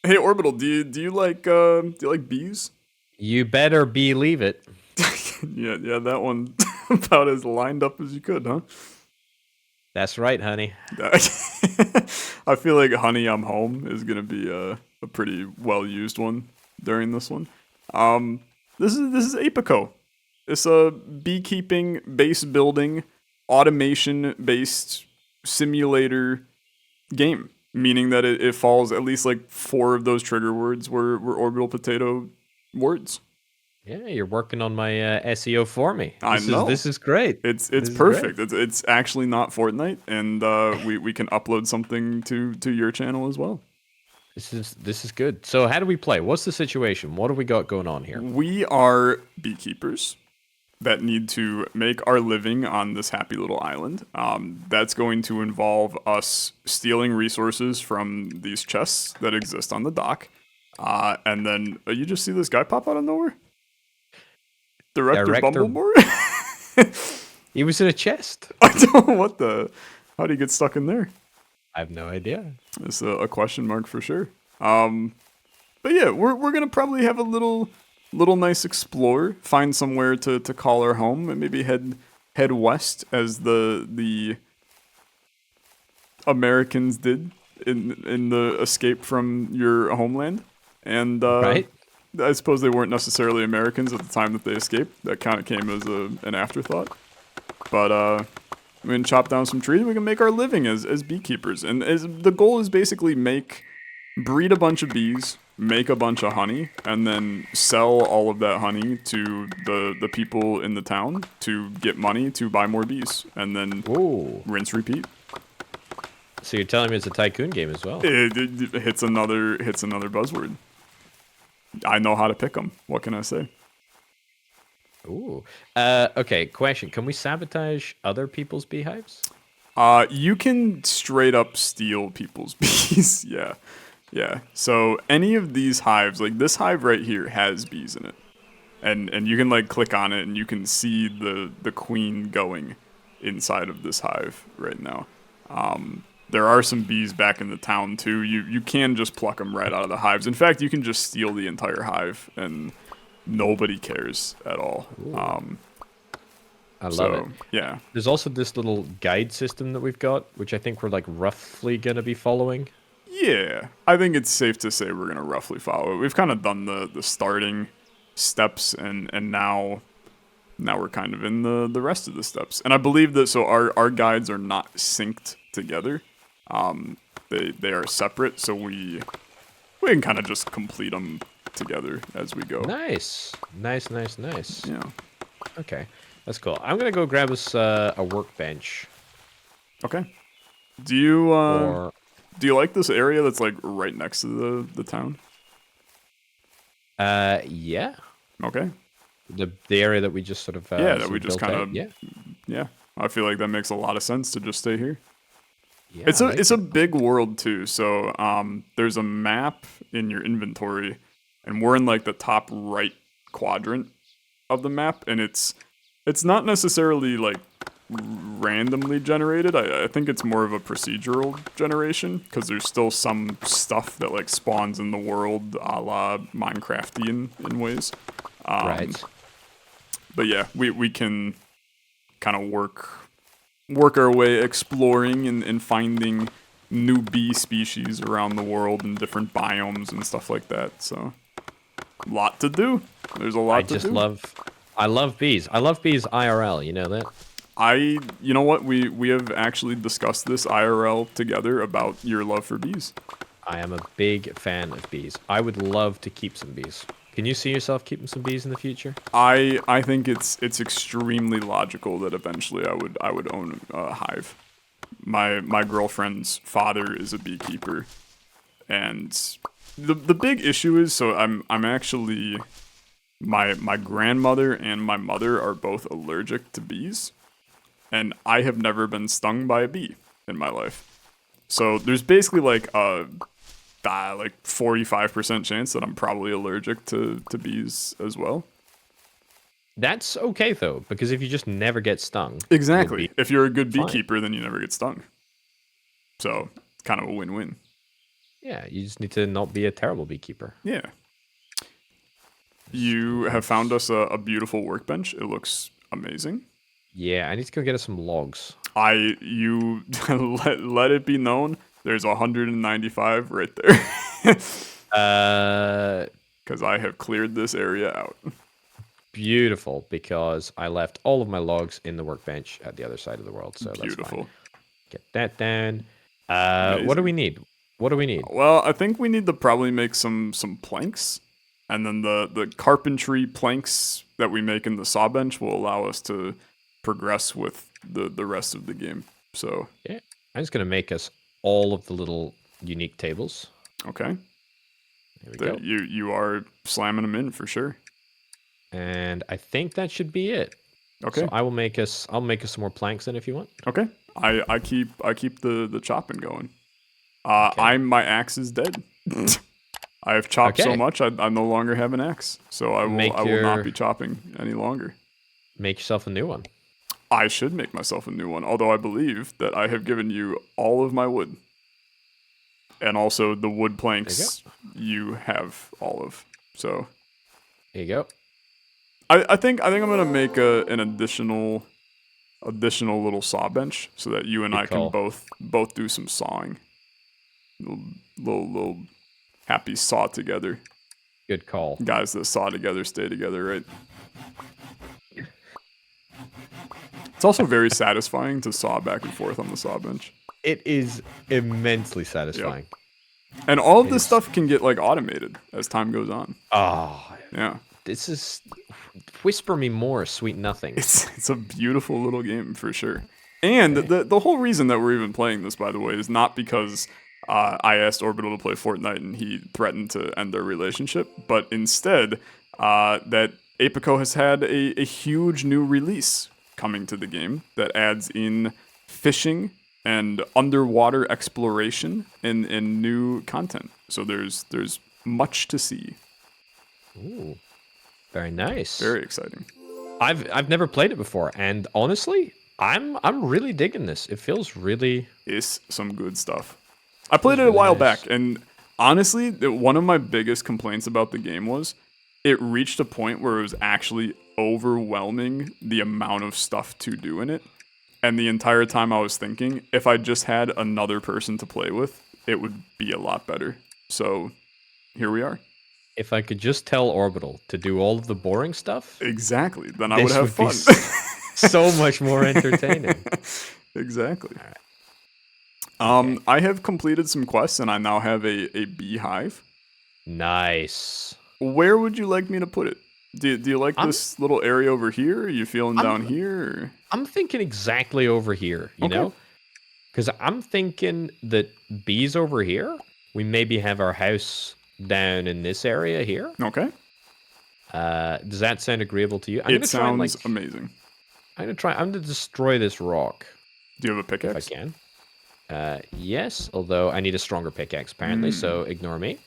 Hey, Orbital, do you like bees? You better believe it. Yeah, that one about as lined up as you could, huh? That's right, honey. I feel like "Honey, I'm Home" is gonna be a pretty well used one during this one. Um, this is Apico. It's a beekeeping, base building, automation based simulator game, meaning that it falls at least like four of those trigger words were orbital potato words. Yeah, you're working on my SEO for me. I This is know. this is great. It's This is great. perfect. It's actually not Fortnite, and we can upload something to your channel as well. This is good. So how do we play? What's the situation? What do we got going on here? We are beekeepers that need to make our living on this happy little island. That's going to involve us stealing resources from these chests that exist on the dock. And then you just see this guy pop out of nowhere? Director Director, Bumblebore? he was in a chest. I don't know what the. How do you get stuck in there? I have no idea. It's a question mark for sure. But yeah, we're gonna probably have a little nice explore, find somewhere to call our home, and maybe head west as the Americans did in the escape from your homeland. And Right? I suppose they weren't necessarily Americans at the time that they escaped. That kind of came as an afterthought. But we can chop down some trees. We can make our living as beekeepers, and as the goal is basically breed a bunch of bees, make a bunch of honey, and then sell all of that honey to the people in the town to get money to buy more bees, and then Ooh. rinse repeat. So you're telling me it's a tycoon game as well? It hits another buzzword. I know how to pick them. What can I say? Ooh. Okay, question. Can we sabotage other people's beehives? You can straight up steal people's bees. Yeah. Yeah. So any of these hives, like this hive right here has bees in it. And you can like click on it and you can see the queen going inside of this hive right now. There are some bees back in the town too. You can just pluck them right out of the hives. In fact, you can just steal the entire hive and nobody cares at all. I love it. So yeah, There's also this little guide system that we've got, which I think we're like roughly gonna be following. yeah. I think it's safe to say we're gonna roughly follow it. We've kind of done the starting steps, and now we're kind of in the rest of the steps. And I believe that so our guides are not synced together. They are separate, so we can kind of just complete them together as we go. Nice. Nice, nice, nice. Yeah. Okay. That's cool. I'm gonna go grab us a workbench. Okay. Do you Or do you like this area that's like right next to the town? yeah. Okay. The area that we just sort of Yeah, that sort we of just built kind out. of Yeah. yeah. I feel like that makes a lot of sense to just stay here. Yeah, It's I a like it's a it. big world too. So there's a map in your inventory, and we're in like the top right quadrant of the map, and it's not necessarily like randomly generated. I think it's more of a procedural generation because there's still some stuff that like spawns in the world a la Minecraftian in ways. Right. But yeah, we can kind of work our way exploring and finding new bee species around the world and different biomes and stuff like that. So, lot to do. There's a I lot to just do. love I love bees. I love bees IRL, you know that? You know what? We have actually discussed this IRL together about your love for bees. I am a big fan of bees. I would love to keep some bees. Can you see yourself keeping some bees in the future? I think it's extremely logical that eventually I would own a hive. My girlfriend's father is a beekeeper, and the big issue is so I'm actually my grandmother and my mother are both allergic to bees, and I have never been stung by a bee in my life. So there's basically like a like 45% chance that I'm probably allergic to bees as well. That's okay though, because if you just never get stung, you'll Exactly. be If you're a good fine. beekeeper, then you never get stung. So it's kind of a win-win. Yeah, you just need to not be a terrible beekeeper. Yeah. You have found us a beautiful workbench. It looks amazing. Yeah, I need to go get us some logs. You let it be known. There's 195 right there. Because I have cleared this area out. Beautiful, because I left all of my logs in the workbench at the other side of the world. So Beautiful. That's fine. Get that down. Amazing. What do we need? What do we need? Well, I think we need to probably make some planks, and then the carpentry planks that we make in the saw bench will allow us to progress with the rest of the game. So yeah, I'm just gonna make us all of the little unique tables. Okay. There we go. You are slamming them in for sure. And I think that should be it. Okay. So I'll make us some more planks then if you want. Okay. I keep the chopping going. My axe is dead. I have chopped so much I no longer have an axe. So I will not be chopping any longer. Make yourself a new one. I should make myself a new one, although I believe that I have given you all of my wood. And also the wood planks you have all of. So there you go. I think I'm gonna make an additional little saw bench so that you and I can both do some sawing. Little happy saw together. Good call. Guys that saw together stay together, right? It's also very satisfying to saw back and forth on the saw bench. It is immensely satisfying. Yep. And all of this stuff can get like automated as time goes on. Oh, yeah. This is whisper me more, sweet nothing. It's a beautiful little game for sure. And the whole reason that we're even playing this, by the way, is not because I asked Orbital to play Fortnite and he threatened to end their relationship, but instead that Apico has had a huge new release coming to the game that adds in fishing and underwater exploration and new content. So there's much to see. Ooh, very nice. Very exciting. I've never played it before, and honestly, I'm really digging this. It feels really... It's some good stuff. I played it a while back, and honestly, one of my biggest complaints about the game was it reached a point where it was actually overwhelming the amount of stuff to do in it. And the entire time I was thinking, if I just had another person to play with, it would be a lot better. So here we are. If I could just tell Orbital to do all of the boring stuff... Exactly. Then I would have fun. So much more entertaining. Exactly. Okay. I have completed some quests, and I now have a beehive. Nice. Where would you like me to put it? Do you like this little area over here? Are you feeling down here? Or? I'm thinking exactly over here, you know? Because I'm thinking that bees over here, we maybe have our house down in this area here. Okay. Does that sound agreeable to you? It sounds amazing. I'm going to destroy this rock. Do you have a pickaxe? If I can. Yes, although I need a stronger pickaxe apparently, so ignore me.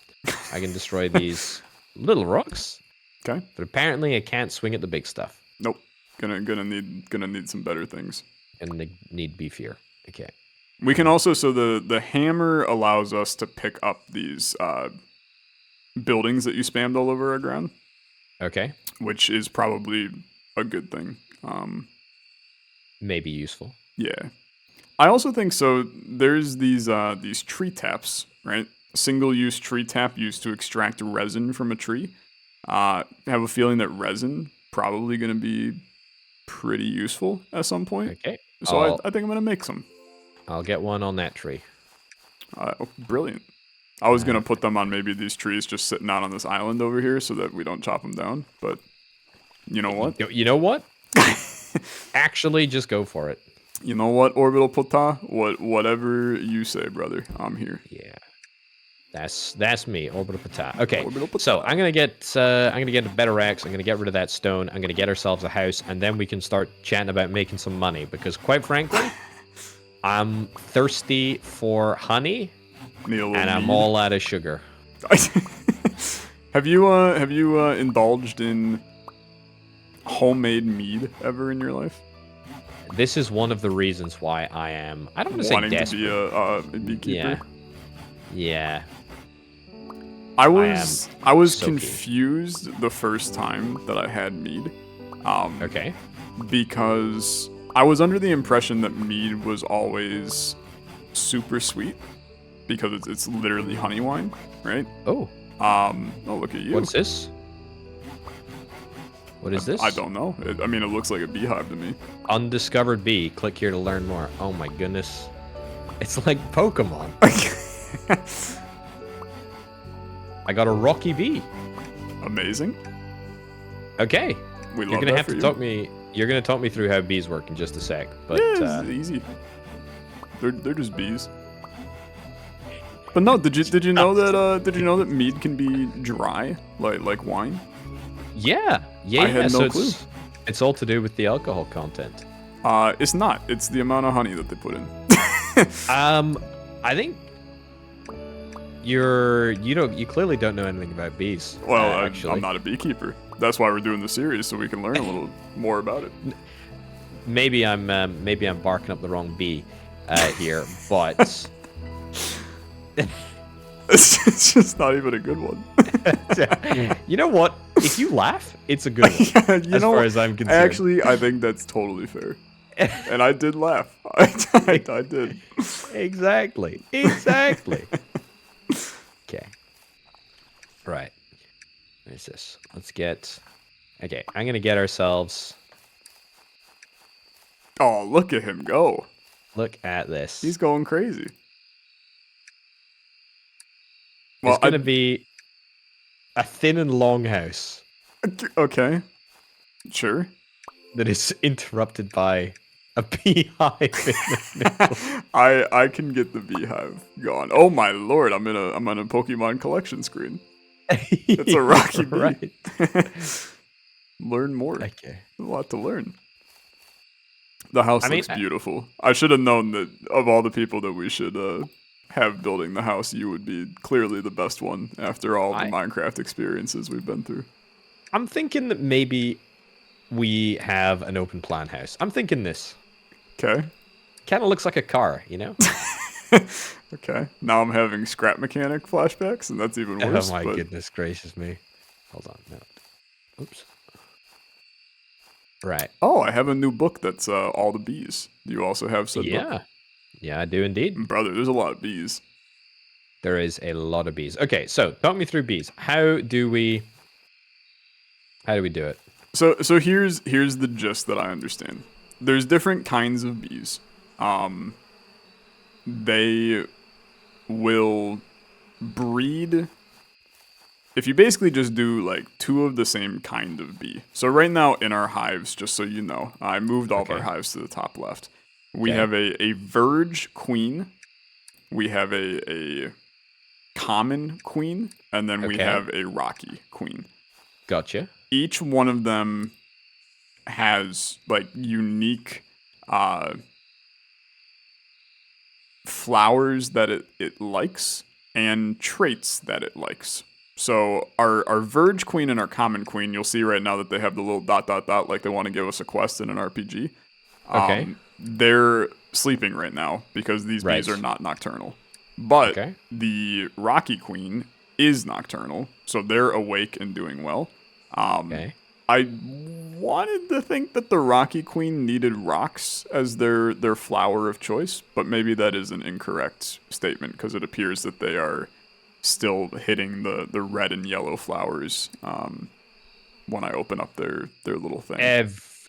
I can destroy these little rocks. Okay. But apparently I can't swing at the big stuff. Nope. Gonna need some better things. And they need beefier. Okay. We can also, so the hammer allows us to pick up these buildings that you spammed all over our ground. Okay. Which is probably a good thing. Maybe useful. Yeah. I also think so. There's these tree taps, right? Single-use tree tap used to extract resin from a tree. I have a feeling that resin probably going to be pretty useful at some point. Okay. So I think I'm going to make some. I'll get one on that tree. Brilliant. I was going to put them on maybe these trees just sitting out on this island over here so that we don't chop them down. But you know what? You know what? Actually, just go for it. You know what, Orbital Pota? Whatever you say, brother. I'm here. Yeah. That's me, Orbital Pata. Okay, so I'm gonna get a better axe. I'm gonna get rid of that stone. I'm gonna get ourselves a house, and then we can start chatting about making some money. Because quite frankly, I'm thirsty for honey, and I'm all out of sugar. Have you indulged in homemade mead ever in your life? This is one of the reasons why I am. I don't want to say desperate. Wanting to be a beekeeper. Yeah. I was so confused the first time that I had mead. Okay. Because I was under the impression that mead was always super sweet because it's literally honey wine, right? Oh. Oh, look at you. What's this? What is this? I don't know. I mean, it looks like a beehive to me. Undiscovered bee. Click here to learn more. Oh my goodness. It's like Pokemon. I got a rocky bee. Amazing. Okay. You're gonna have to talk me. You're gonna talk me through how bees work in just a sec. But yeah, it's easy. They're just bees. But no, did you know that mead can be dry like wine? Yeah. I had no clue. It's all to do with the alcohol content. It's not. It's the amount of honey that they put in. I think you clearly don't know anything about bees. Well, actually. I'm not a beekeeper. That's why we're doing the series, so we can learn a little more about it. Maybe I'm barking up the wrong bee here, but it's just not even a good one. You know what? If you laugh, it's a good one. As far as I'm concerned. Actually, I think that's totally fair. And I did laugh. I did. Exactly. Okay. Right. What is this? Let's get... Okay, I'm going to get ourselves... Oh, look at him go. Look at this. He's going crazy. It's going to be a thin and long house. Okay. Sure. That is interrupted by a beehive in the middle. I can get the beehive going. Oh my lord, I'm on a Pokemon collection screen. It's a rocky bee. Right. Learn more. Okay. A lot to learn. The house looks beautiful. I should have known that of all the people that we should have building the house, you would be clearly the best one after all the Minecraft experiences we've been through. I'm thinking that maybe we have an open plan house. I'm thinking this. Okay. Kind of looks like a car, you know? Okay. Now I'm having scrap mechanic flashbacks, and that's even worse. Oh my goodness gracious me. Hold on. No. Oops. Right. Oh, I have a new book that's all the bees. Do you also have said book? Yeah, I do indeed. Brother, there's a lot of bees. There is a lot of bees. Okay, so talk me through bees. How do we do it? So here's the gist that I understand. There's different kinds of bees. They will breed. If you basically just do like two of the same kind of bee. So right now in our hives, just so you know, I moved all of our hives to the top left. We have a verge queen. We have a common queen, and then we have a rocky queen. Gotcha. Each one of them has like unique flowers that it likes and traits that it likes. So our verge queen and our common queen, you'll see right now that they have the little ... like they want to give us a quest in an RPG. Okay. They're sleeping right now because these bees are not nocturnal. But the rocky queen is nocturnal, so they're awake and doing well. I wanted to think that the rocky queen needed rocks as their flower of choice, but maybe that is an incorrect statement because it appears that they are still hitting the red and yellow flowers when I open up their little thing.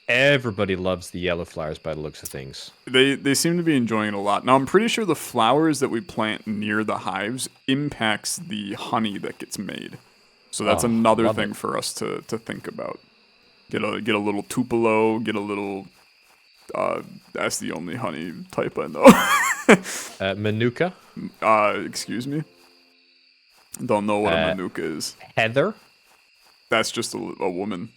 Everybody loves the yellow flowers by the looks of things. They seem to be enjoying it a lot. Now, I'm pretty sure the flowers that we plant near the hives impacts the honey that gets made. So that's another thing for us to think about. Get a little Tupelo, get a little... that's the only honey type I know. Manuka? Excuse me? Don't know what a Manuka is. Heather? That's just a woman.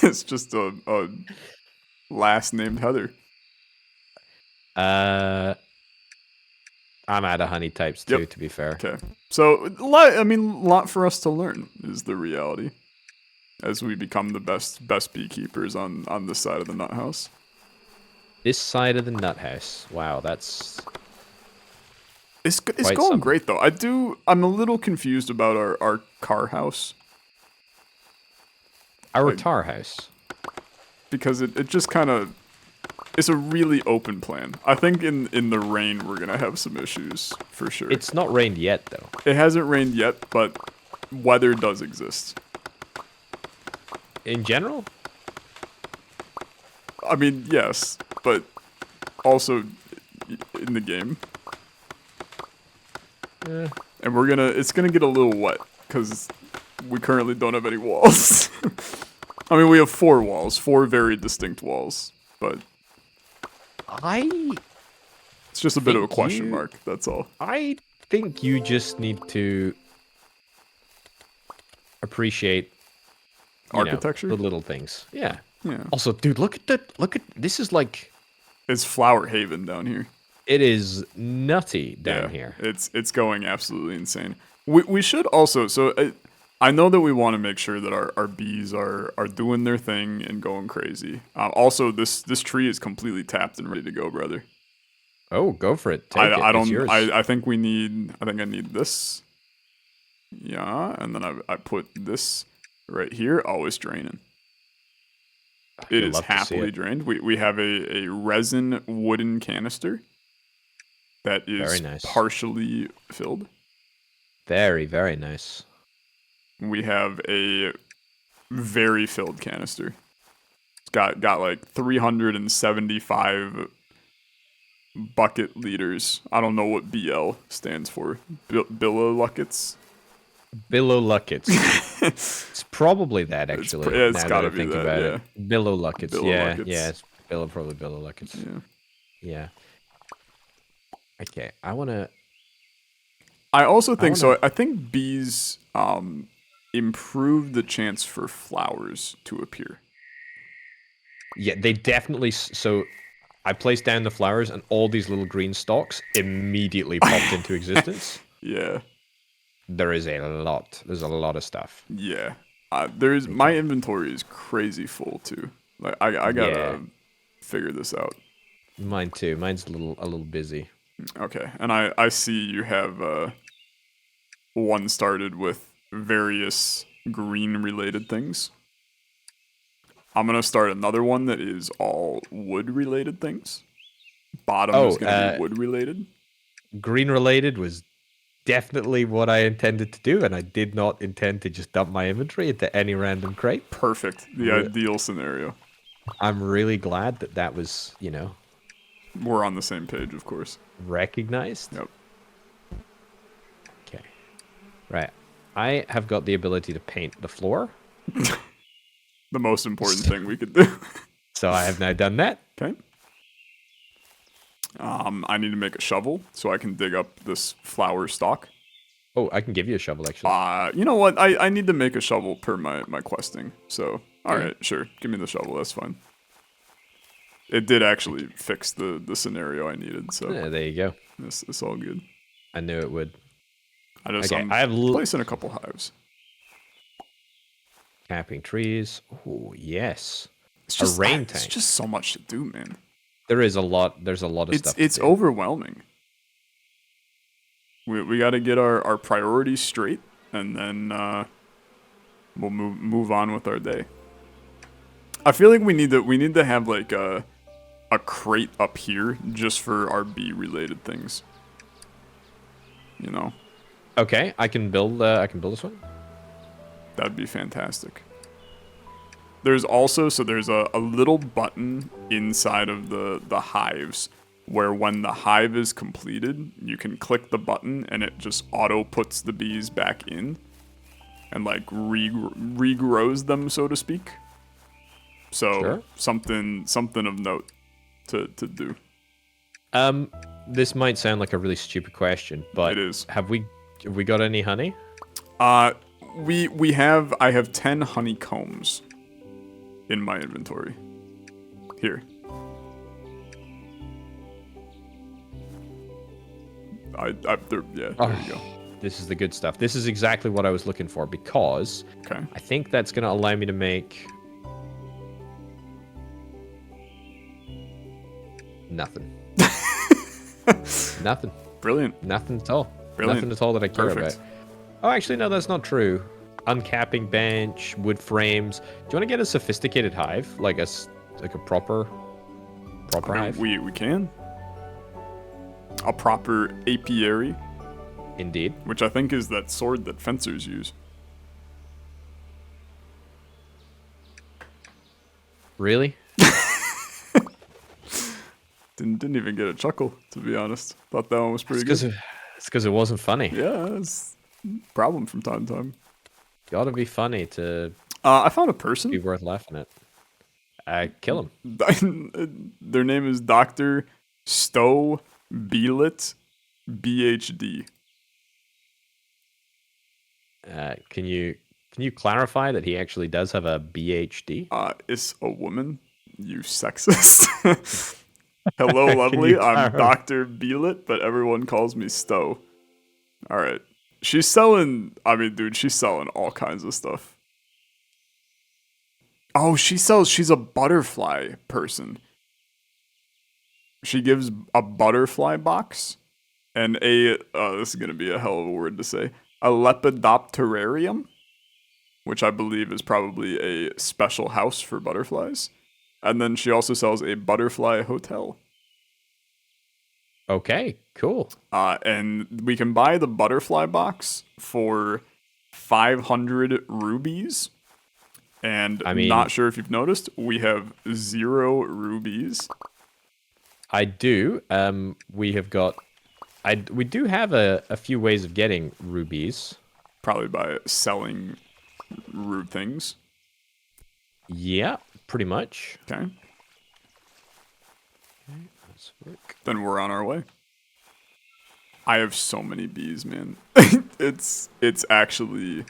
It's just a last named Heather. I'm out of honey types too, to be fair. Okay. So, a lot for us to learn is the reality. As we become the best beekeepers on this side of the nut house. This side of the nut house. Wow, that's... It's Quite going something. great though. I'm a little confused about our car house Our like- tar house. because it just kind of it's a really open plan. I think in the rain we're gonna have some issues for sure. It's not rained yet, though. It hasn't rained yet, but weather does exist. In general? I mean, yes, but also in the game. Eh. And it's gonna get a little wet because we currently don't have any walls. I mean, we have 4 walls, 4 very distinct walls, but it's just a bit of a question mark. That's all. I think you just need to appreciate Architecture? the little things. Yeah. Yeah. Also, dude, look at this is like It's Flower Haven down here. it is nutty down here. It's going absolutely insane. We should also I know that we want to make sure that our bees are doing their thing and going crazy. Also, this tree is completely tapped and ready to go, brother. Oh, go for it. Take it. I It's don't. yours. I think I need this. Yeah, and then I put this right here. Oh, it's draining. It You'll is love to see happily it. drained. We have a resin wooden canister that is Very nice. partially filled. Very, very nice. We have a very filled canister. It's got like 375 bucket liters. I don't know what BL stands for. Billow-luckets? Billow-luckets. It's probably that, actually. It's now gotta that I be think that, about yeah. it. Billow-luckets. Billow-luckets. Yeah, it's probably billow-luckets. Yeah. Yeah. Okay, I want to... I also think I think bees improve the chance for flowers to appear. Yeah, they definitely... So, I placed down the flowers, and all these little green stalks immediately popped into existence. Yeah. There's a lot of stuff. Yeah. My inventory is crazy full too. Like I gotta figure this out. Mine too. Mine's a little busy. Okay, and I see you have one started with various green related things. I'm gonna start another one that is all wood related things. Bottom is gonna be wood related. Green related was definitely what I intended to do, and I did not intend to just dump my inventory into any random crate. Perfect. The ideal scenario. I'm really glad that was, We're on the same page, of course. recognized. Yep. Okay. Right. I have got the ability to paint the floor. The most important thing we could do. So I have now done that. Okay. I need to make a shovel so I can dig up this flower stalk. Oh, I can give you a shovel, actually. You know what? I need to make a shovel per my questing. So, alright, sure. Give me the shovel, that's fine. It did actually fix the scenario I needed, so Yeah, there you go. it's all good. I knew it would. I'm I have placing a couple hives. Capping trees. Oh, yes. It's just rain It's tank. just so much to do, man. There's a lot of stuff. It's to do. overwhelming. We got to get our priorities straight, and then we'll move on with our day. I feel like we need to have like a crate up here just for our bee related things. You know, Okay, I can build this one. that'd be fantastic. There's also there's a little button inside of the hives where when the hive is completed, you can click the button and it just auto puts the bees back in and like regrows them, so to speak. So Sure. something of note to do. This might sound like a really stupid question, but It is. Have we got any honey? I have 10 honeycombs in my inventory. Here. There you go. This is the good stuff. This is exactly what I was looking for because Okay. I think that's going to allow me to make nothing. Nothing. Brilliant. Nothing at all. Brilliant. Nothing at all that I care Perfect. about. Oh, actually, no, that's not true. Uncapping bench, wood frames. Do you want to get a sophisticated hive, like a proper hive? We can. A proper apiary. Indeed. Which I think is that sword that fencers use. Really? Didn't even get a chuckle, to be honest. Thought that one was pretty good. It's because it wasn't funny. Yeah, it's a problem from time to time. Gotta be funny to I found a person. be worth laughing at. Kill him. Their name is Dr. Stowe Beelit, BHD. Can you clarify that he actually does have a BHD? It's a woman, you sexist. Hello, lovely. I'm Dr. Beelit, but everyone calls me Stowe. All right. She's selling all kinds of stuff. Oh, she's a butterfly person. She gives a butterfly box and this is going to be a hell of a word to say, a lepidopterarium, which I believe is probably a special house for butterflies. And then she also sells a butterfly hotel. Okay, cool. And we can buy the butterfly box for 500 rubies. And I'm not sure if you've noticed, we have 0 rubies. I do. We do have a few ways of getting rubies. Probably by selling rude things. Yeah, pretty much. Okay. Let's work. Then we're on our way. I have so many bees, man. It's actually,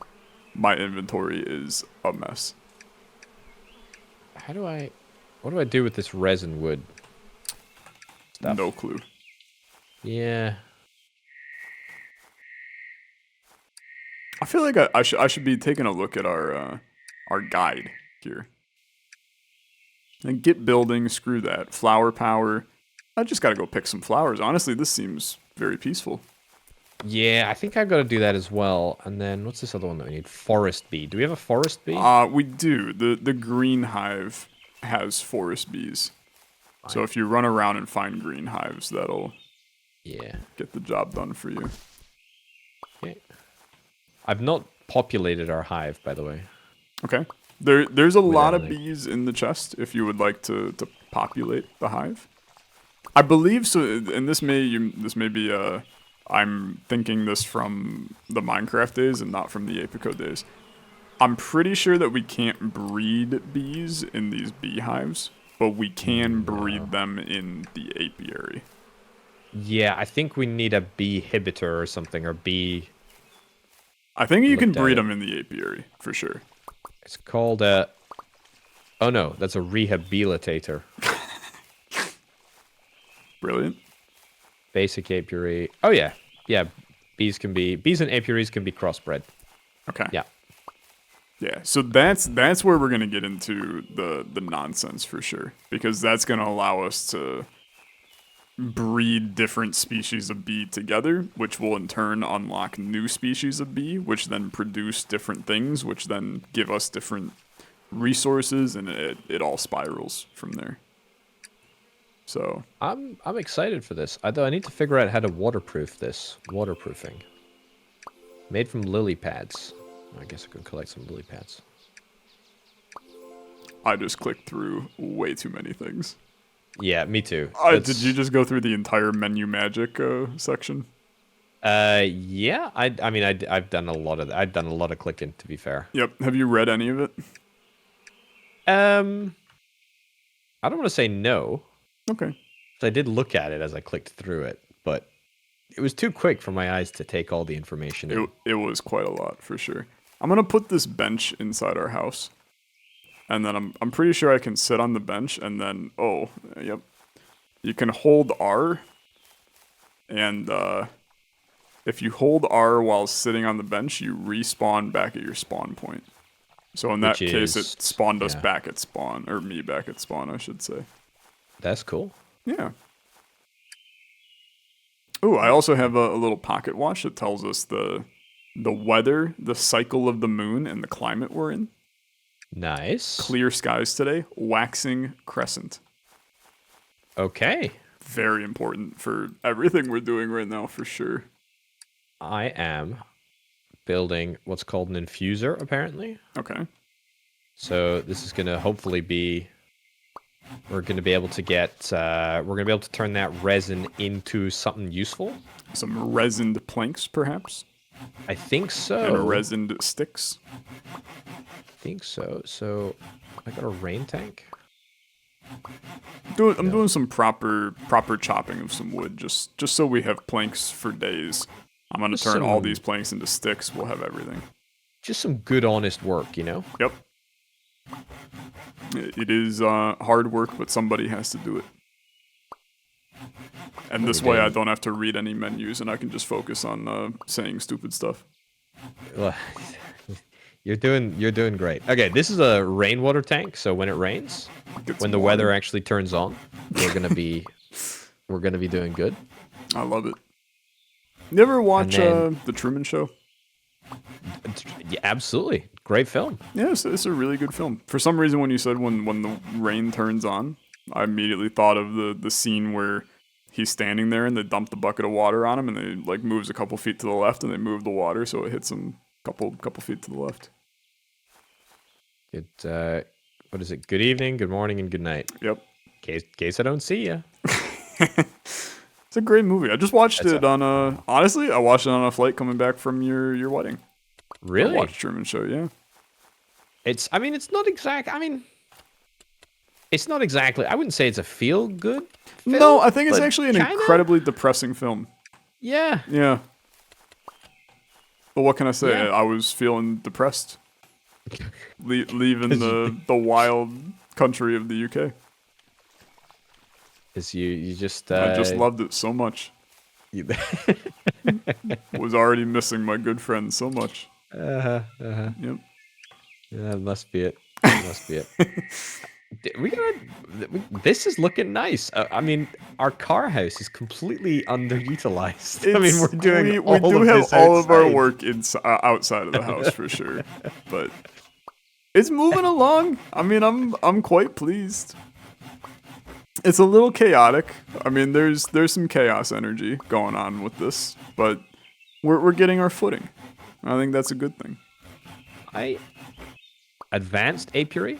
my inventory is a mess. What do I do with this resin wood stuff? No clue. Yeah. I feel like I should be taking a look at our guide here. And get building, screw that. Flower power. I just gotta go pick some flowers. Honestly, this seems very peaceful. Yeah, I think I've got to do that as well. And then what's this other one that we need? Forest bee. Do we have a forest bee? We do. The green hive has forest bees. Fine. So if you run around and find green hives, that'll get the job done for you. Okay. I've not populated our hive, by the way. Okay. There's a lot of bees in the chest if you would like to populate the hive. I believe so, and this may be I'm thinking this from the Minecraft days and not from the Apico days. I'm pretty sure that we can't breed bees in these beehives, but we can breed them in the apiary. Yeah, I think we need a beehibitor or something, or bee... I think you can breed them in the apiary, for sure. It's called a... Oh no, that's a rehabilitator. Brilliant. Basic apiary. Oh yeah. Yeah, bees and apiaries can be crossbred. Okay. Yeah. Yeah, so that's where we're going to get into the nonsense for sure, because that's going to allow us to breed different species of bee together, which will in turn unlock new species of bee, which then produce different things, which then give us different resources, and it all spirals from there. So I'm excited for this. Although I need to figure out how to waterproof this. Waterproofing. Made from lily pads. I guess I could collect some lily pads. I just clicked through way too many things. Yeah, me too. Did you just go through the entire menu magic section? Yeah. I've done a lot of clicking, to be fair. Yep. Have you read any of it? I don't want to say no. Okay. I did look at it as I clicked through it, but it was too quick for my eyes to take all the information in. It was quite a lot, for sure. I'm going to put this bench inside our house. And then I'm pretty sure I can sit on the bench and then, yep. You can hold R. And if you hold R while sitting on the bench, you respawn back at your spawn point. So in that case, it spawned us back at spawn, or me back at spawn, I should say. That's cool. Yeah. Oh, I also have a little pocket watch that tells us the weather, the cycle of the moon, and the climate we're in. Nice. Clear skies today, waxing crescent. Okay. Very important for everything we're doing right now, for sure. I am building what's called an infuser, apparently. Okay. So this is going to hopefully be... We're going to be able to get... we're going to be able to turn that resin into something useful. Some resined planks, perhaps? I think so. And resined sticks? I think so. So, I got a rain tank. I'm doing some proper chopping of some wood, just so we have planks for days. I'm gonna turn all these planks into sticks. We'll have everything. Just some good, honest work, you know? Yep. It is hard work, but somebody has to do it. And this way I don't have to read any menus and I can just focus on saying stupid stuff. You're doing great. Okay, this is a rainwater tank, so when it rains, when the weather actually turns on, we're gonna be doing good. I love it. You ever watch The Truman Show? Yeah, absolutely. Great film. Yeah, it's a really good film. For some reason, when you said when the rain turns on, I immediately thought of the scene where he's standing there and they dump the bucket of water on him and they like moves a couple feet to the left and they move the water so it hits him couple feet to the left. What is it? Good evening, good morning, and good night. Yep. Case I don't see ya. It's a great movie. I just watched it on honestly, I watched it on a flight coming back from your wedding. Really? I watched Truman Show, yeah. It's not exactly, I wouldn't say it's a feel-good film. No, I think it's actually an incredibly depressing film. Yeah. Yeah. But what can I say? Yeah. I was feeling depressed. Leaving the wild country of the UK. You just... I just loved it so much. Was already missing my good friends so much. Yep. Yeah, that must be it. This is looking nice. I mean, our car house is completely underutilized. We're doing we do have all of our work outside of the house for sure, but it's moving along. I mean, I'm quite pleased. It's a little chaotic. I mean, there's some chaos energy going on with this, but we're getting our footing. I think that's a good thing. Advanced apiary?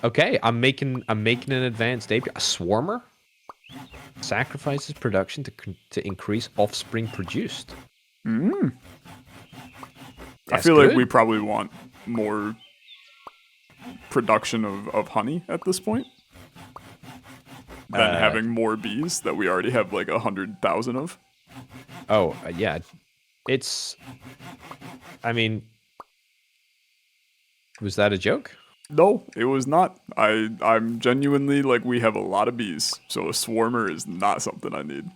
Okay, I'm making an advanced apiary. A swarmer sacrifices production to increase offspring produced. I That's feel good. like we probably want more production of honey at this point than having more bees that we already have like 100,000 of. Oh, yeah. It's... I mean... Was that a joke? No, it was not. I'm genuinely like, we have a lot of bees, so a swarmer is not something I need.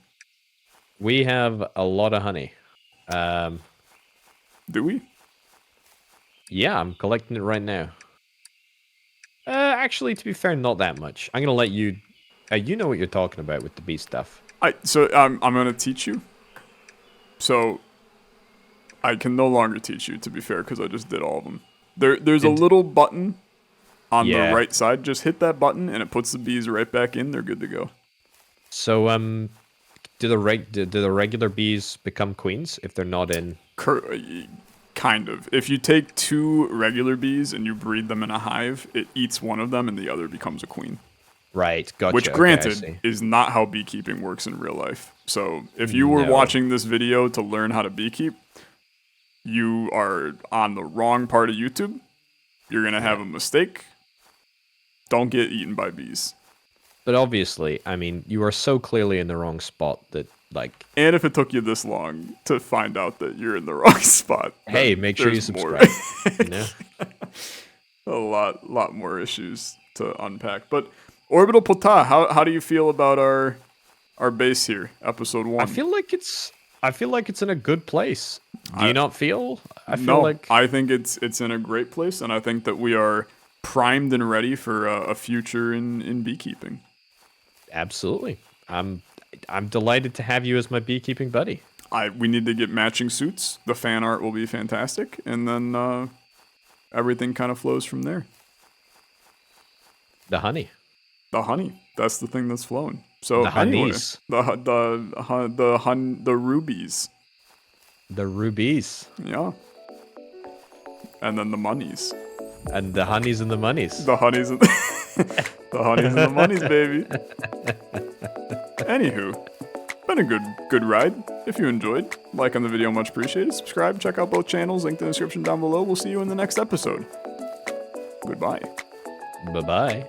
We have a lot of honey. Do we? Yeah, I'm collecting it right now. Actually, to be fair, not that much. I'm gonna let you... you know what you're talking about with the bee stuff. I'm gonna teach you. So, I can no longer teach you, to be fair, because I just did all of them. There's a little button on the right side. Just hit that button, and it puts the bees right back in. They're good to go. So, do the regular bees become queens if they're not in? Kind of. If you take 2 regular bees and you breed them in a hive, it eats one of them, and the other becomes a queen. Right, gotcha. Which, granted, is not how beekeeping works in real life. So, if you were watching this video to learn how to beekeep, you are on the wrong part of YouTube. You're going to have a mistake. Don't get eaten by bees. But obviously, I mean, you are so clearly in the wrong spot that, like... And if it took you this long to find out that you're in the wrong spot... Hey, make sure you subscribe. A lot more issues to unpack. But, Orbital Pota, how do you feel about our base here, episode 1? I feel like it's in a good place. Do you not feel? I think it's in a great place, and I think that we are primed and ready for a future in beekeeping. Absolutely. I'm delighted to have you as my beekeeping buddy. We need to get matching suits. The fan art will be fantastic, and then everything kind of flows from there. The honey. The honey. That's the thing that's flowing. So The honeys. Anyway, the rubies. The rubies. Yeah. And then the monies. And the honeys and the monies. The honeys and the honeys and the monies, baby. Anywho, been a good ride. If you enjoyed, like on the video, much appreciated. Subscribe, check out both channels, link in the description down below. We'll see you in the next episode. Goodbye. Bye-bye.